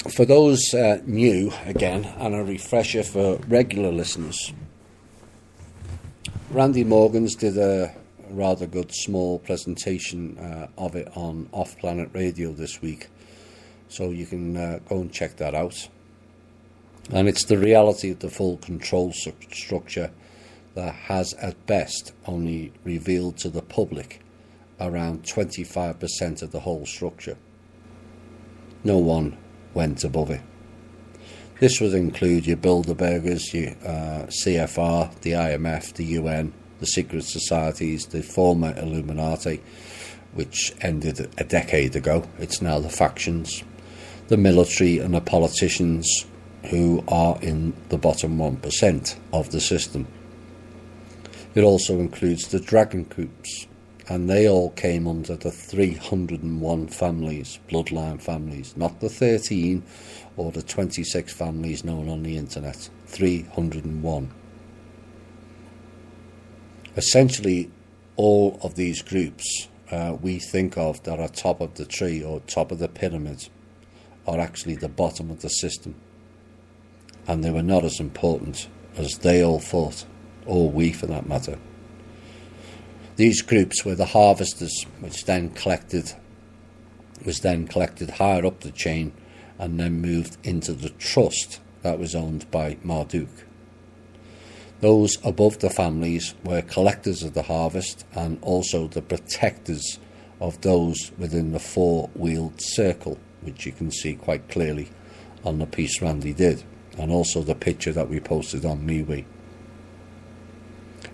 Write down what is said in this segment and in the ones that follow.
For those new, again, and a refresher for regular listeners, Randy Morgans did a rather good small presentation of it on Off Planet Radio this week, so you can go and check that out. And it's the reality of the full control structure that has at best only revealed to the public around 25% of the whole structure. No one went above it. This would include your Bilderbergers, your CFR, the IMF, the UN, the secret societies, the former Illuminati, which ended a decade ago. It's now the factions, the military and the politicians who are in the bottom 1% of the system. It also includes the dragon groups, and they all came under the 301 families, bloodline families, not the 13 or the 26 families known on the internet, 301. Essentially, all of these groups we think of that are top of the tree or top of the pyramid are actually the bottom of the system. And they were not as important as they all thought, or we for that matter. These groups were the harvesters, which was then collected higher up the chain and then moved into the trust that was owned by Marduk. Those above the families were collectors of the harvest and also the protectors of those within the four-wheeled circle, which you can see quite clearly on the piece Randy did, and also the picture that we posted on MeWe.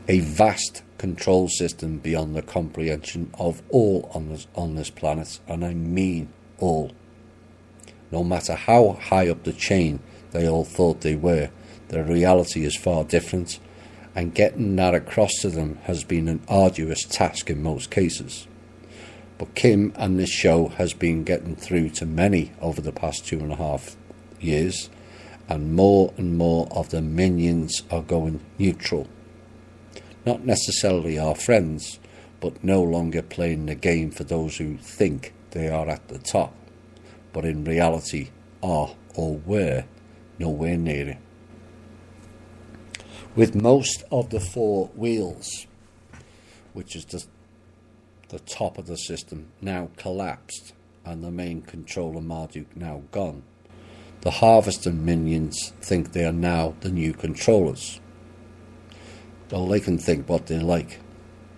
A vast control system beyond the comprehension of all on this planet, and I mean all. No matter how high up the chain they all thought they were, the reality is far different, and getting that across to them has been an arduous task in most cases. But Kim and this show has been getting through to many over the past 2.5 years, and more of the minions are going neutral. Not necessarily our friends, but no longer playing the game for those who think they are at the top, but in reality are or were nowhere near it. With most of the four wheels, which is the top of the system, now collapsed and the main controller Marduk now gone, the harvester minions think they are now the new controllers. Well, they can think what they like.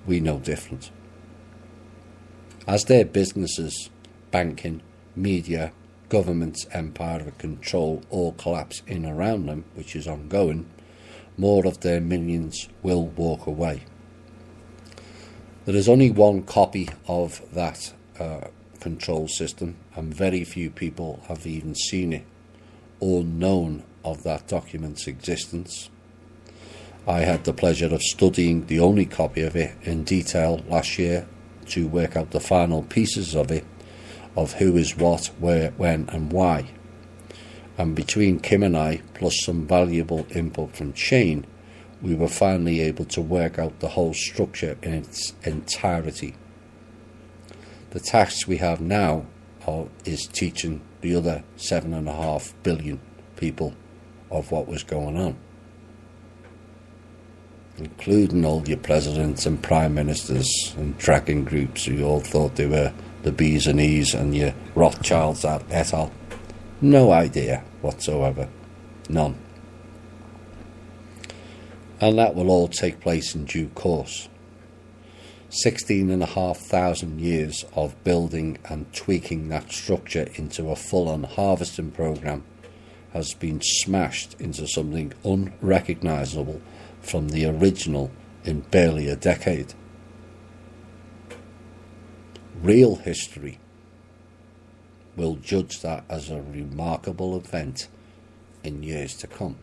We know different. As their businesses, banking, media, government's empire of control all collapse in around them, which is ongoing, more of their minions will walk away. There is only one copy of that control system, and very few people have even seen it or known of that document's existence. I had the pleasure of studying the only copy of it in detail last year to work out the final pieces of it, of who is what, where, when and why. And between Kim and I, plus some valuable input from Shane, we were finally able to work out the whole structure in its entirety. The task we have now is teaching the other 7.5 billion people of what was going on, including all your presidents and prime ministers and dragon groups who all thought they were the B's and E's, and your Rothschilds et al. No idea whatsoever. None. And that will all take place in due course. 16,500 years of building and tweaking that structure into a full-on harvesting program has been smashed into something unrecognisable from the original in barely a decade. Real history will judge that as a remarkable event in years to come.